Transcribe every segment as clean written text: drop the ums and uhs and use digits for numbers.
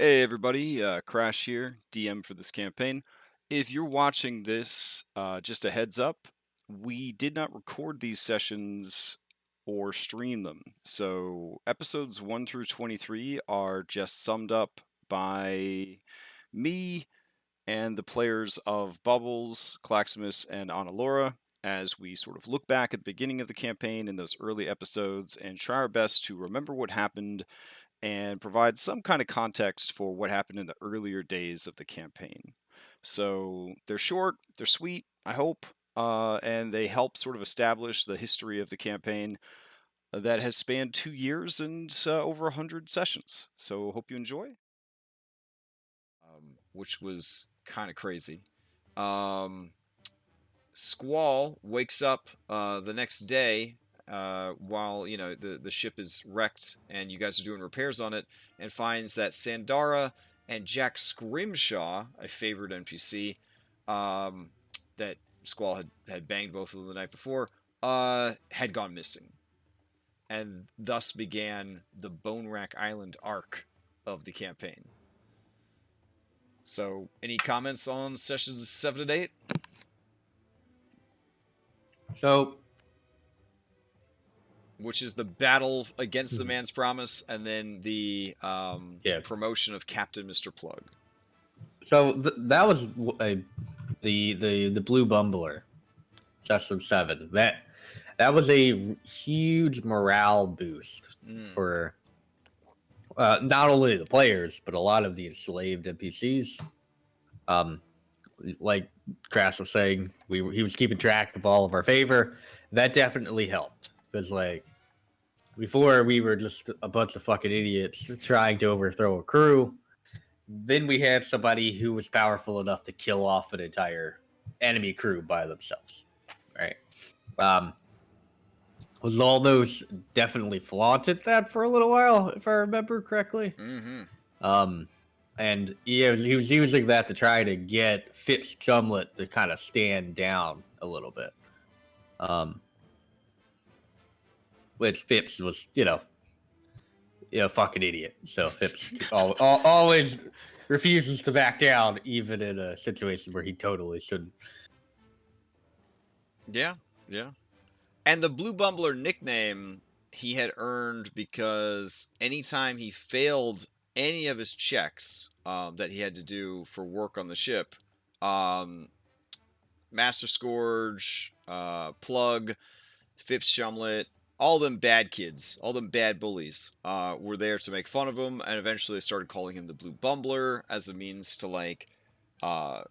Hey everybody, Crash here, DM for this campaign. If you're watching this, just a heads up, we did not record these sessions or stream them. So episodes 1 through 23 are just summed up by me and the players of Bubbles, Claximus, and Analura as we sort of look back at the beginning of the campaign in those early episodes and try our best to remember what happened and provide some kind of context for what happened in the earlier days of the campaign. So they're short, they're sweet, I hope, and they help sort of establish the history of the campaign that has spanned 2 years and over 100 sessions. So hope you enjoy. Which was kind of crazy. Um, Squall wakes up the next day while the ship is wrecked and you guys are doing repairs on it, and finds that Sandara and Jack Scrimshaw, a favored NPC, that Squall had banged both of them the night before, had gone missing, and thus began the Bonewrack Island arc of the campaign. So, any comments on sessions 7 and 8? So, which is the battle against the man's promise, and then the promotion of Captain Mr. Plug. So that was the Blue Bumbler, session 7. That was a huge morale boost for not only the players but a lot of the enslaved NPCs. Like Crash was saying, he was keeping track of all of our favor. That definitely helped, because before we were just a bunch of fucking idiots trying to overthrow a crew. Then we had somebody who was powerful enough to kill off an entire enemy crew by themselves, right? Was all those definitely flaunted that for a little while, if I remember correctly. Mm-hmm. And yeah, he was using that to try to get Fitz Chumlet to kind of stand down a little bit. Which Phipps was, fucking idiot. So Phipps always refuses to back down, even in a situation where he totally shouldn't. Yeah. And the Blue Bumbler nickname he had earned because anytime he failed any of his checks that he had to do for work on the ship, Master Scourge, Plug, Phipps Chumlet, all them bad kids, all them bad bullies, were there to make fun of him, and eventually they started calling him the Blue Bumbler as a means to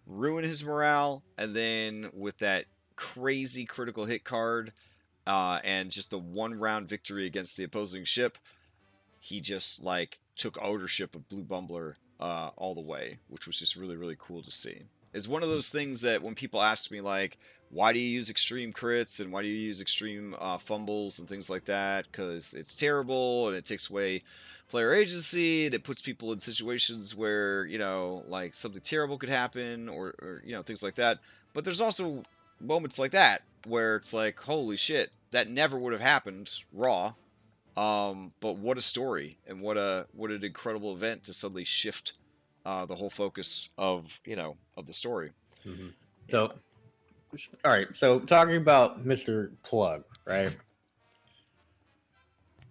ruin his morale. And then with that crazy critical hit card and just the 1-round victory against the opposing ship, he just took ownership of Blue Bumbler all the way, which was just really, really cool to see. It's one of those things that when people ask me why do you use extreme crits and why do you use extreme fumbles and things like that, because it's terrible and it takes away player agency and it puts people in situations where something terrible could happen, or things like that. But there's also moments like that where it's like, holy shit, that never would have happened raw. But what a story, and what an incredible event to suddenly shift the whole focus of the story. Mm-hmm. So, all right. So talking about Mr. Plug, right?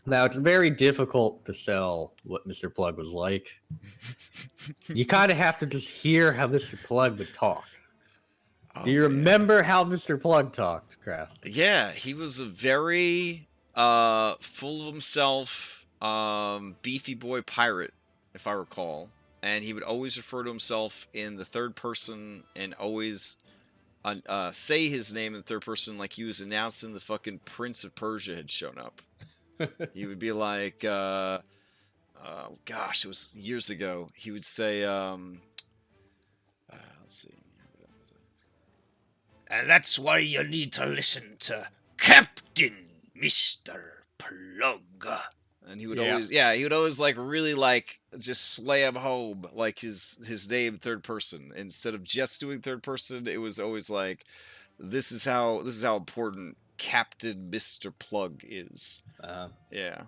Now it's very difficult to sell what Mr. Plug was like. You kind of have to just hear how Mr. Plug would talk. Do you remember how Mr. Plug talked, Kraft? Yeah, he was a very full of himself, beefy boy pirate, if I recall. And he would always refer to himself in the third person and always say his name in the third person like he was announcing the fucking Prince of Persia had shown up. He would be like, gosh, it was years ago. He would say, let's see. And that's why you need to listen to Captain Mr. Plug. And he would always, he would always really just slam home his name third person instead of just doing third person. It was always like, this is how important Captain Mr. Plug is. Yeah.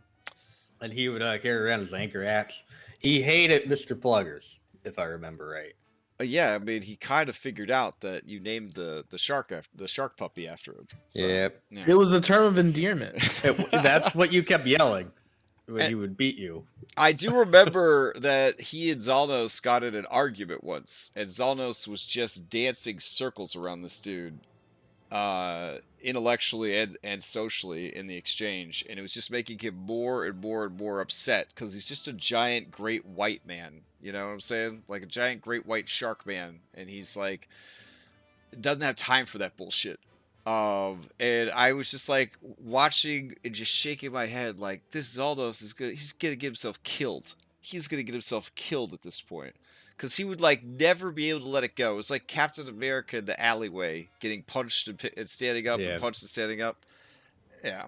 And he would carry around his anchor axe. He hated Mr. Pluggers, if I remember right. Yeah, I mean, he kind of figured out that you named the shark puppy after him. So, Yep. yeah. It was a term of endearment. That's what you kept yelling when And- he would beat you. I do remember that he and Zalnos got in an argument once, and Zalnos was just dancing circles around this dude, intellectually and socially in the exchange, and it was just making him more and more and more upset because he's just a giant great white man. You know what I'm saying? Like a giant great white shark man, and he's like doesn't have time for that bullshit. And I was just like watching and just shaking my head like this Zaldos is good. He's gonna get himself killed. He's gonna get himself killed at this point. Because he would like never be able to let it go. It was like Captain America in the alleyway getting punched and standing up Yeah. and punched and standing up. Yeah.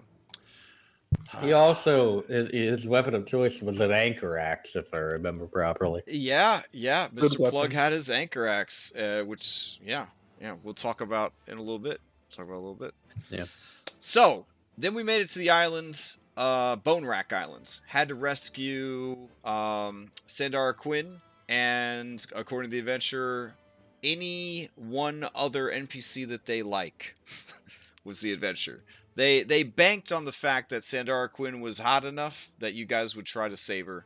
He also, his weapon of choice was an anchor axe, if I remember properly. Yeah. Mr. weapon. Plug had his anchor axe, which we'll talk about in a little bit. Yeah. So then we made it to the island, Bonewrack Island. Had to rescue Sandara Quinn, and according to the adventure, any one other NPC that they like was the adventure. They banked on the fact that Sandara Quinn was hot enough that you guys would try to save her,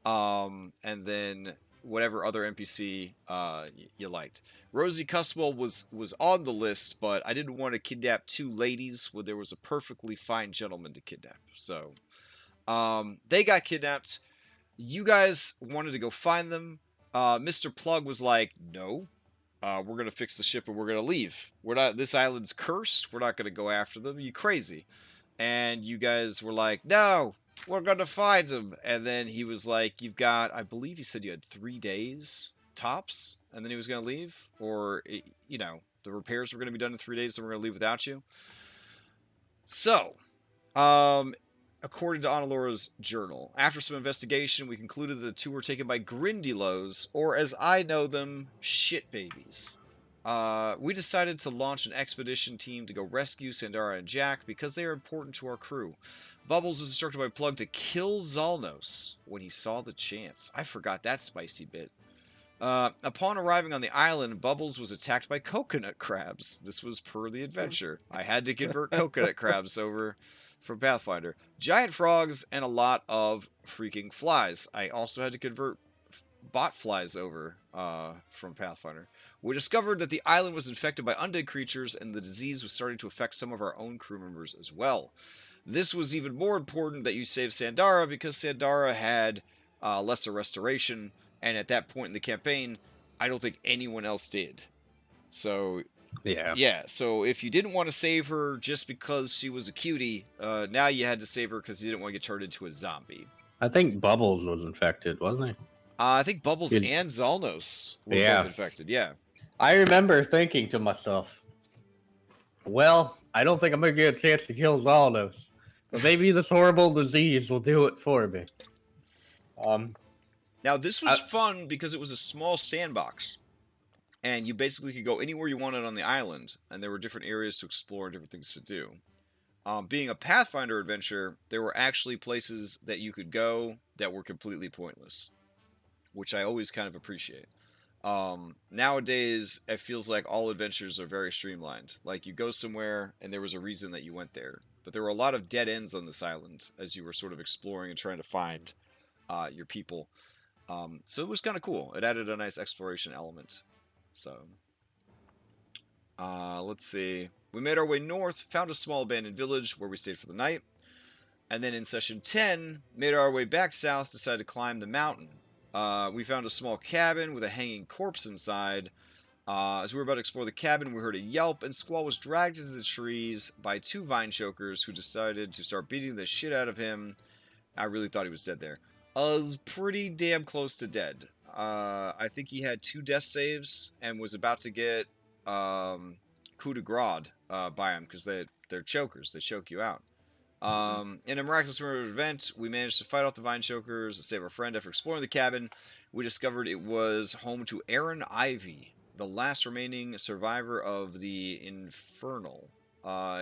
and then whatever other NPC you liked. Rosie Cuswell was on the list, but I didn't want to kidnap two ladies when there was a perfectly fine gentleman to kidnap. So they got kidnapped. You guys wanted to go find them. Mr. Plug was like, no, we're going to fix the ship and we're going to leave. This island's cursed. We're not going to go after them. You crazy. And you guys were like, no, we're going to find them. And then he was like, I believe he said you had 3 days tops. And then he was going to leave. Or, the repairs were going to be done in 3 days and we're going to leave without you. So, according to Analura's journal, after some investigation, we concluded that the two were taken by Grindylows, or as I know them, shit babies. We decided to launch an expedition team to go rescue Sandara and Jack because they are important to our crew. Bubbles was instructed by Plug to kill Zalnos when he saw the chance. I forgot that spicy bit. Upon arriving on the island, Bubbles was attacked by coconut crabs. This was per the adventure. I had to convert coconut crabs over from Pathfinder. Giant frogs and a lot of freaking flies. I also had to convert bot flies over from Pathfinder. We discovered that the island was infected by undead creatures and the disease was starting to affect some of our own crew members as well. This was even more important that you save Sandara because Sandara had lesser restoration, and at that point in the campaign, I don't think anyone else did. So yeah, so if you didn't want to save her just because she was a cutie, now you had to save her because you didn't want to get turned into a zombie. I think Bubbles was infected, wasn't he? I think Bubbles and Zalnos were both infected, yeah. I remember thinking to myself, well, I don't think I'm going to get a chance to kill Zalnos, but maybe this horrible disease will do it for me. Now, this was fun because it was a small sandbox. And you basically could go anywhere you wanted on the island, and there were different areas to explore and different things to do. Being a Pathfinder adventure, there were actually places that you could go that were completely pointless, which I always kind of appreciate. Nowadays, it feels like all adventures are very streamlined. Like, you go somewhere, and there was a reason that you went there. But there were a lot of dead ends on this island as you were sort of exploring and trying to find your people. So it was kind of cool. It added a nice exploration element. So, let's see. We made our way north, found a small abandoned village where we stayed for the night. And then in session 10, made our way back south, decided to climb the mountain. We found a small cabin with a hanging corpse inside. As we were about to explore the cabin, we heard a yelp, and Squall was dragged into the trees by 2 vine chokers who decided to start beating the shit out of him. I really thought he was dead there. Was pretty damn close to dead. I think he had 2 death saves and was about to get coup de grace by him because they're chokers. They choke you out. In a miraculous event, we managed to fight off the vine chokers and save our friend. After exploring the cabin, we discovered it was home to Aaron Ivy, the last remaining survivor of the Infernal.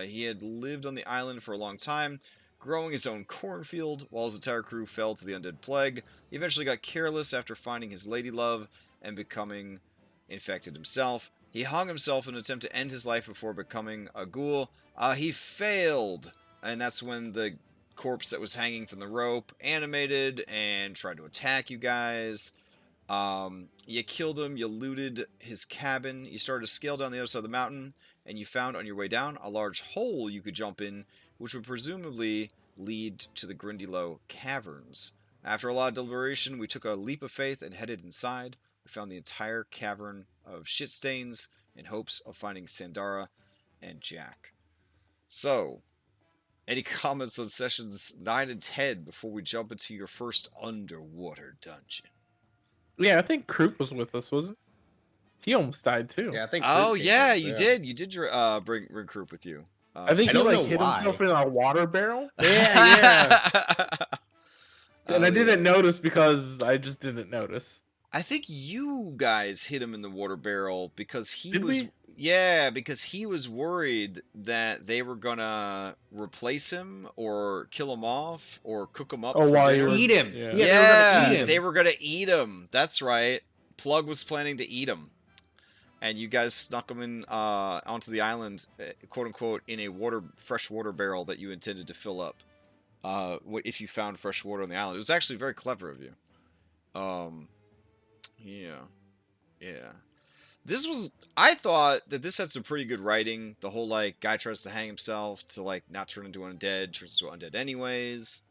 He had lived on the island for a long time, growing his own cornfield while his entire crew fell to the undead plague. He eventually got careless after finding his lady love and becoming infected himself. He hung himself in an attempt to end his life before becoming a ghoul. He failed, and that's when the corpse that was hanging from the rope animated and tried to attack you guys. You killed him, you looted his cabin, you started to scale down the other side of the mountain, and you found on your way down a large hole you could jump in, which would presumably lead to the Grindylow Caverns. After a lot of deliberation, we took a leap of faith and headed inside. We found the entire cavern of shit stains in hopes of finding Sandara and Jack. So, any comments on sessions 9 and 10 before we jump into your first underwater dungeon? Yeah, I think Croup was with us, wasn't he? Almost died too. Yeah, I think. Oh Kurt came yeah, with, you did. You did bring Croup with you. I think I he don't know hit why. himself in a water barrel. Yeah. And Oh, I didn't yeah. notice because I just didn't notice. I think you guys hit him in the water barrel because he Did was. we? Yeah, because he was worried that they were gonna replace him or kill him off or cook him up Oh, for while he dinner. was- Eat him. Yeah. Yeah, They were gonna eat him. That's right. Plug was planning to eat him, and you guys snuck him in onto the island, quote unquote, in a fresh water barrel that you intended to fill up. If you found fresh water on the island, it was actually very clever of you. Yeah. I thought that this had some pretty good writing. The whole, like, guy tries to hang himself to, like, not turn into an undead, turns into undead anyways.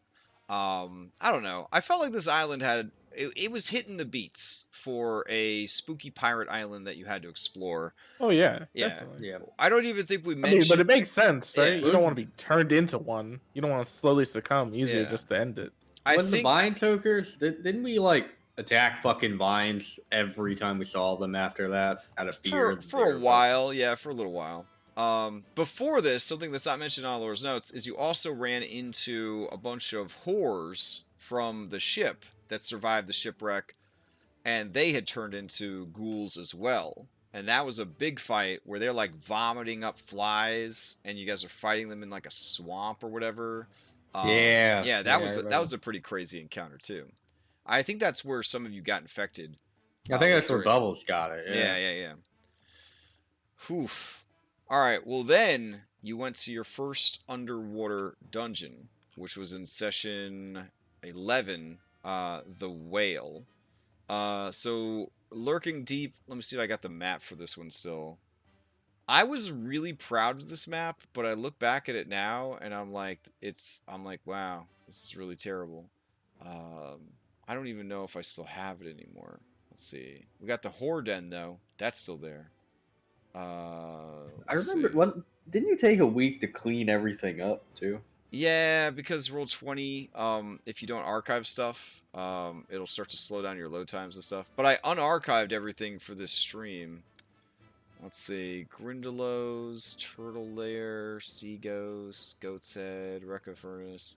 I don't know. I felt like this island it was hitting the beats for a spooky pirate island that you had to explore. Oh yeah, Yeah. definitely. Yeah. I don't even think we I mean, mentioned... but it makes sense, right? Yeah. You don't want to be turned into one. You don't want to slowly succumb. Easier Yeah. just to end it. I When the think... vine tokers, didn't we like attack fucking vines every time we saw them after that out of fear? For a while, yeah, for a little while. Before this, something that's not mentioned on Laura's notes is you also ran into a bunch of whores from the ship that survived the shipwreck, and they had turned into ghouls as well. And that was a big fight where they're like vomiting up flies, and you guys are fighting them in like a swamp or whatever. That was a pretty crazy encounter too. I think that's where some of you got infected. I think that's where Bubbles got it. Yeah. Oof. All right. Well, then you went to your first underwater dungeon, which was in session 11, the Whale. So lurking deep. Let me see if I got the map for this one still. I was really proud of this map, but I look back at it now and I'm like, wow, this is really terrible. I don't even know if I still have it anymore. Let's see. We got the Whore Den though. That's still there. I remember. Didn't you take a week to clean everything up too? Yeah, because Roll20, if you don't archive stuff, it'll start to slow down your load times and stuff. But I unarchived everything for this stream. Let's see. Grindylows, Turtle Lair, Sea Ghost, Goat's Head, Recca Furnace.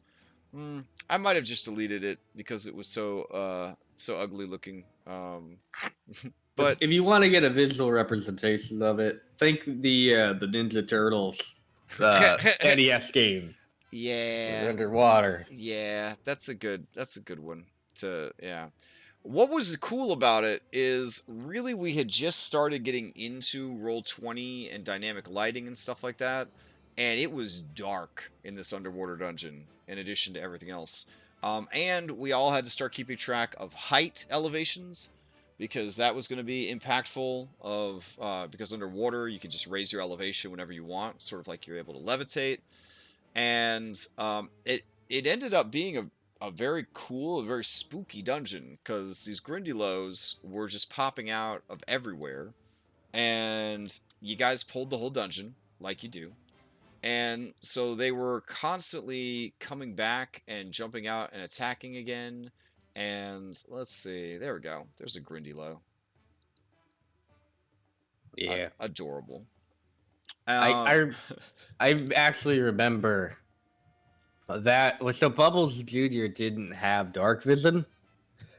I might have just deleted it because it was so ugly looking. But if you want to get a visual representation of it, think the Ninja Turtles NES game. Yeah. Underwater. Yeah, that's a good one. What was cool about it is really we had just started getting into Roll20 and dynamic lighting and stuff like that, and it was dark in this underwater dungeon in addition to everything else. And we all had to start keeping track of height elevations because that was going to be impactful because underwater you can just raise your elevation whenever you want, sort of like you're able to levitate. And it ended up being a very cool, a very spooky dungeon because these Grindylows were just popping out of everywhere, and you guys pulled the whole dungeon like you do, and so they were constantly coming back and jumping out and attacking again. And let's see, there we go. There's a Grindylow. Yeah, adorable. I actually remember that. So Bubbles Jr. didn't have dark vision,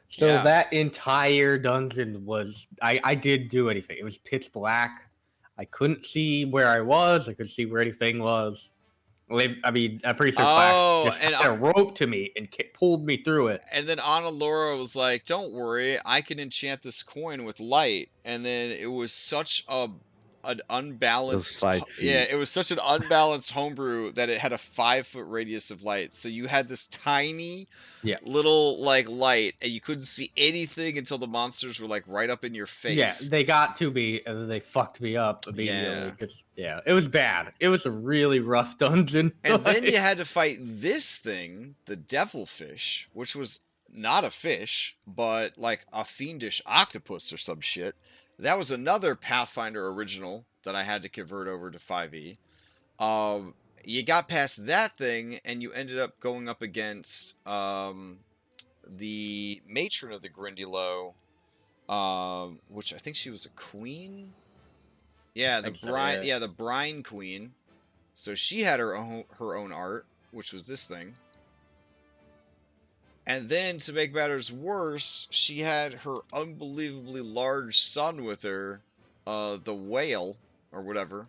so that entire dungeon was I didn't do anything. It was pitch black. I couldn't see where I was. I couldn't see where anything was. I mean, I'm pretty sure Oh, Clax just and tied a rope to me and pulled me through it. And then Analura was like, "Don't worry, I can enchant this coin with light." And then it was such an unbalanced, 5 yeah, feet. it was such an unbalanced homebrew that it had a 5-foot radius of light. So you had this tiny, Yeah. little like light, and you couldn't see anything until the monsters were like right up in your Yeah, face. they got to me and then they fucked me up immediately. Yeah. 'Cause, yeah, it was bad. It was a really rough dungeon. And then you had to fight this thing, the devilfish, which was not a fish, but like a fiendish octopus or some shit. That was another Pathfinder original that I had to convert over to 5e. You got past that thing, and you ended up going up against the matron of the Grindylow, which I think she was a queen. Yeah, the brine. Yeah, the brine queen. So she had her own art, which was this thing. And then, to make matters worse, she had her unbelievably large son with her, the whale, or whatever.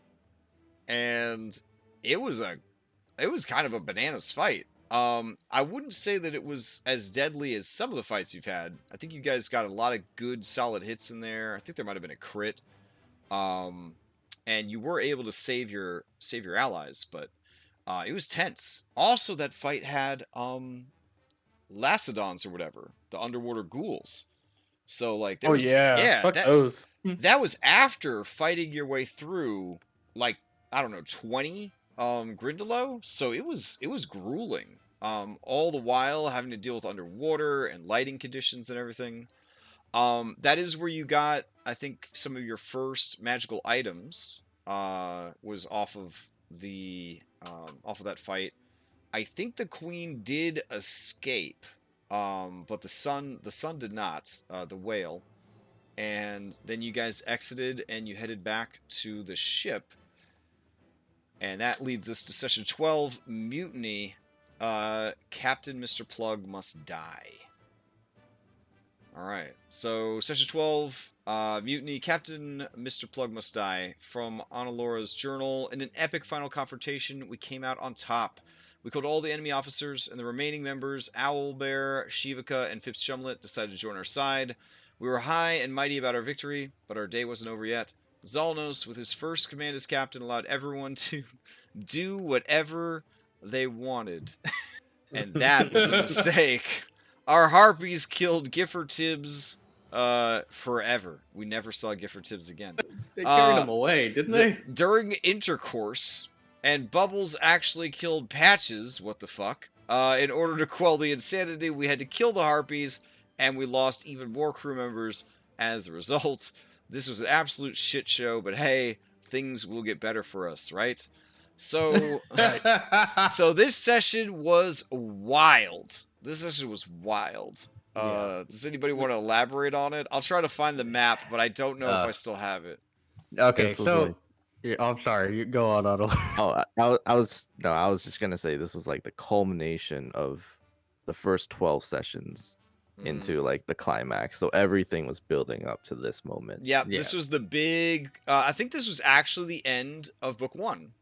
And it was kind of a bananas fight. I wouldn't say that it was as deadly as some of the fights you've had. I think you guys got a lot of good, solid hits in there. I think there might have been a crit. And you were able to save your allies, but it was tense. Also, that fight had Lacedons or whatever, the underwater ghouls. So like, there was, fuck those. that was after fighting your way through like, I don't know, 20 Grindylow. So it was grueling. All the while having to deal with underwater and lighting conditions and everything. That is where you got, I think, some of your first magical items. Was off of that fight. I think the queen did escape, but the son did not. The whale, and then you guys exited and you headed back to the ship, and that leads us to session 12, Mutiny. Captain Mr. Plug must die. All right, so session 12, Mutiny, Captain Mr. Plug must die. From Analura's journal. In an epic final confrontation, we came out on top. We killed all the enemy officers, and the remaining members, Owlbear, Shivaka, and Phipps Shumlet, decided to join our side. We were high and mighty about our victory, but our day wasn't over yet. Zalnos, with his first command as captain, allowed everyone to do whatever they wanted. And that was a mistake. Our harpies killed Gifford Tibbs forever. We never saw Gifford Tibbs again. They carried him away, didn't they? During intercourse, and Bubbles actually killed Patches, what the fuck. In order to quell the insanity, we had to kill the harpies, and we lost even more crew members as a result. This was an absolute shit show, but hey, things will get better for us, right? So, so this session was wild. Does anybody want to elaborate on it? I'll try to find the map, but I don't know if I still have it. Okay, This was so like- yeah, I'm sorry. You go on, Otto. Oh, I was just gonna say this was like the culmination of the first 12 sessions into like the climax. So everything was building up to this moment. Yeah, Yeah. this was the big. I think this was actually the end of book 1.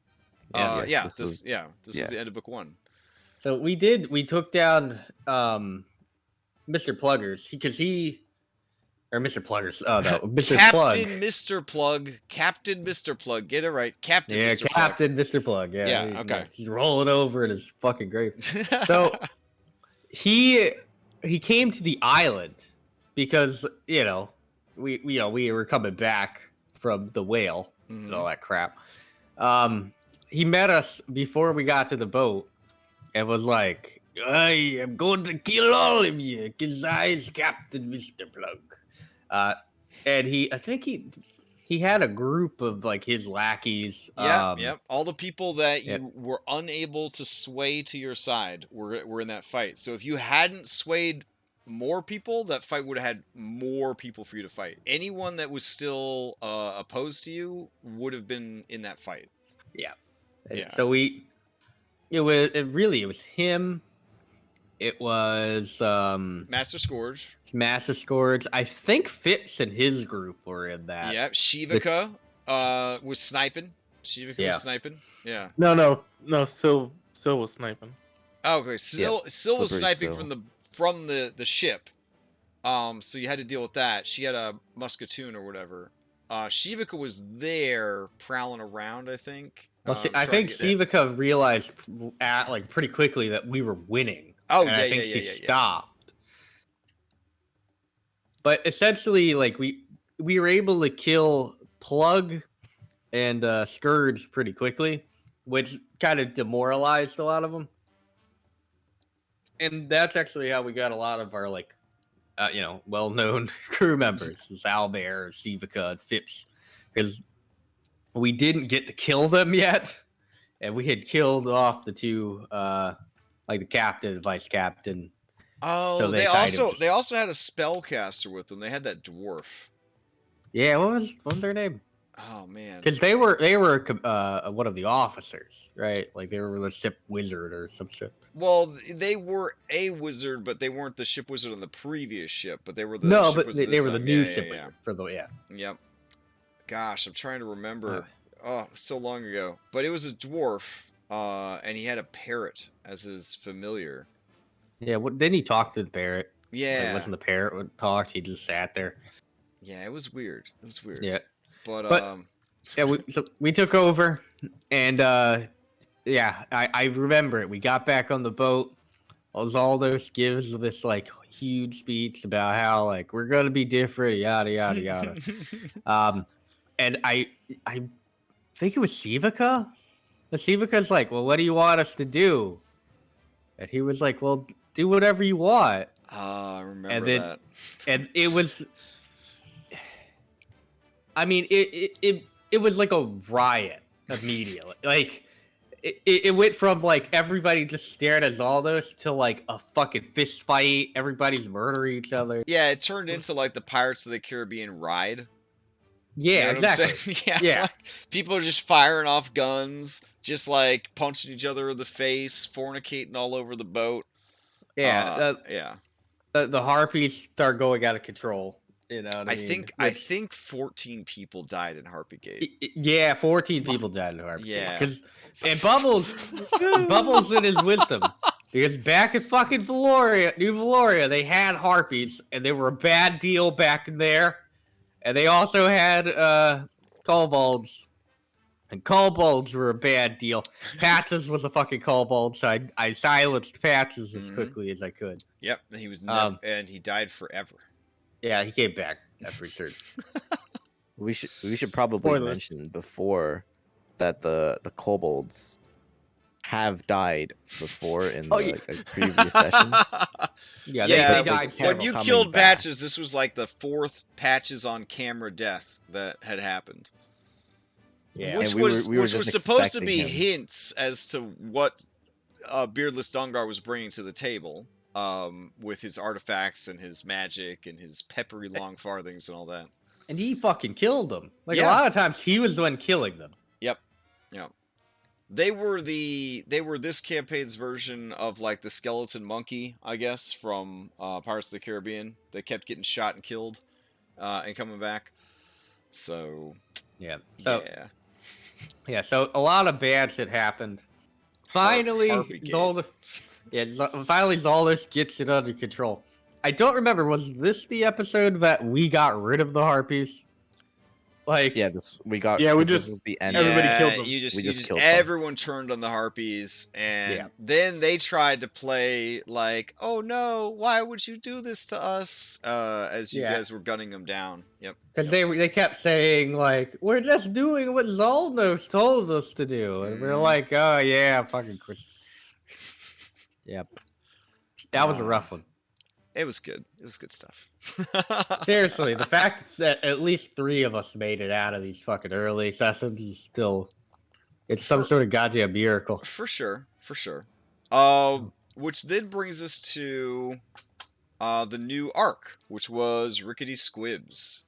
Yes, This yeah. is the end of book 1. So we took down Mr. Pluggers or Mr. Pluggers. Oh no, Mr. Plug. Captain Mr. Plug. Get it right, Captain. Yeah, Mr. Captain Mr. Plug. Yeah. Yeah, okay. He's rolling over and it's fucking great. Plug. So he came to the island because we were coming back from the whale and all that crap. He met us before we got to the boat and was like, "I am going to kill all of you because I is Captain Mr. Plug." And I think he had a group of like his lackeys. Yep. All the people that you were unable to sway to your side were in that fight. So if you hadn't swayed more people, that fight would have had more people for you to fight. Anyone that was still opposed to you would have been in that fight. Yeah. Yeah. So it was him. It was Master Scourge. Master Scourge. I think Phipps and his group were in that. Yep. Shivaka was sniping. Shivaka Yeah. was sniping? Yeah. No. Sil was sniping. Oh, okay. Sil was Slippery sniping Sil. from the ship. So you had to deal with that. She had a musketoon or whatever. Shivaka was there prowling around, I think. Well, I trying think to get- Shivaka realized like pretty quickly that we were winning. Oh, and yeah, I think yeah, she yeah, yeah. stopped. But essentially, like we were able to kill Plug and Scourge pretty quickly, which kind of demoralized a lot of them. And that's actually how we got a lot of our like, well-known crew members, Zalbear, Shivaka, and Phipps, because we didn't get to kill them yet, and we had killed off the two, like the captain and vice captain. Oh, So they they kind of also just- had a spellcaster with them. They had that dwarf. Yeah, what was their name? Oh man. Because they were one of the officers, right? Like they were the ship wizard or some shit. Well, they were a wizard, but they weren't the ship wizard on the previous ship. But they were the No, ship but wizard they this were the time. new Yeah, ship yeah, wizard for the Yep. Gosh, I'm trying to remember. Oh, so long ago. But it was a dwarf, and he had a parrot as his familiar. Yeah. Didn't he talk to the parrot? Yeah. Like, wasn't the parrot what talked? He just sat there. Yeah, it was weird. It was weird. Yeah. But Yeah, so we took over, and yeah, I remember it. We got back on the boat. Osvaldos gives this like huge speech about how like we're gonna be different, yada yada yada. And I think it was Shivaka. The Shivaka's like, well, what do you want us to do? And he was like, well, do whatever you want. I remember And then- that. And it was, I mean, it was like a riot immediately. Like it went from like everybody just stared at Zaldos to like a fucking fist fight. Everybody's murdering each other. Yeah, it turned into like the Pirates of the Caribbean ride. Yeah, You know what I'm exactly. saying? Yeah. Like, people are just firing off guns, just like punching each other in the face, fornicating all over the boat. Yeah, Yeah. the harpies start going out of control. You know what I mean? I think 14 people died in Harpy Gate. Yeah, 14 people died in Harpy. Yeah. And Bubbles in his wisdom. Because back in fucking New Valoria, they had harpies, and they were a bad deal back in there. And they also had kobolds. And kobolds were a bad deal. Patches was a fucking kobold, so I silenced Patches as quickly as I could. Yep, and he was and he died forever. Yeah, he came back after he turned. We should probably Spoilers. mention before that the kobolds have died before in the like, previous sessions. Yeah, Yeah, they died when several. you coming killed back. Patches, this was like the 4th Patches on camera death that had happened. Yeah. Which And we was were which was just supposed to expecting be him. hints as to what Beardless Dungar was bringing to the table, with his artifacts and his magic and his peppery long farthings and all that. And he fucking killed them. Like a Yeah. lot of times, he was the one killing them. Yep. They were this campaign's version of like the skeleton monkey, I guess, from Pirates of the Caribbean. They kept getting shot and killed, and coming back. So Yeah. So yeah. yeah. So a lot of bad shit happened. Finally, Harpygate. finally Zaldus gets it under control. I don't remember. Was this the episode that we got rid of the harpies? Like, Yeah, we got. Yeah, we this just- was the end. everybody Yeah, killed them. You just, We you just just killed them. everyone turned on the harpies, and Yeah. then they tried to play like, "Oh no, why would you do this to us?" As you Yeah. guys were gunning them down. Yep. because they kept saying like, "We're just doing what Zaldos told us to do," and we're Mhm. like, "Oh yeah, fucking Chris." Yep. That was a rough one. It was good. It was good stuff. Seriously, the fact that at least 3 of us made it out of these fucking early sessions is still, it's some sort of goddamn miracle. For sure. Which then brings us to the new arc, which was Rickety Squibs.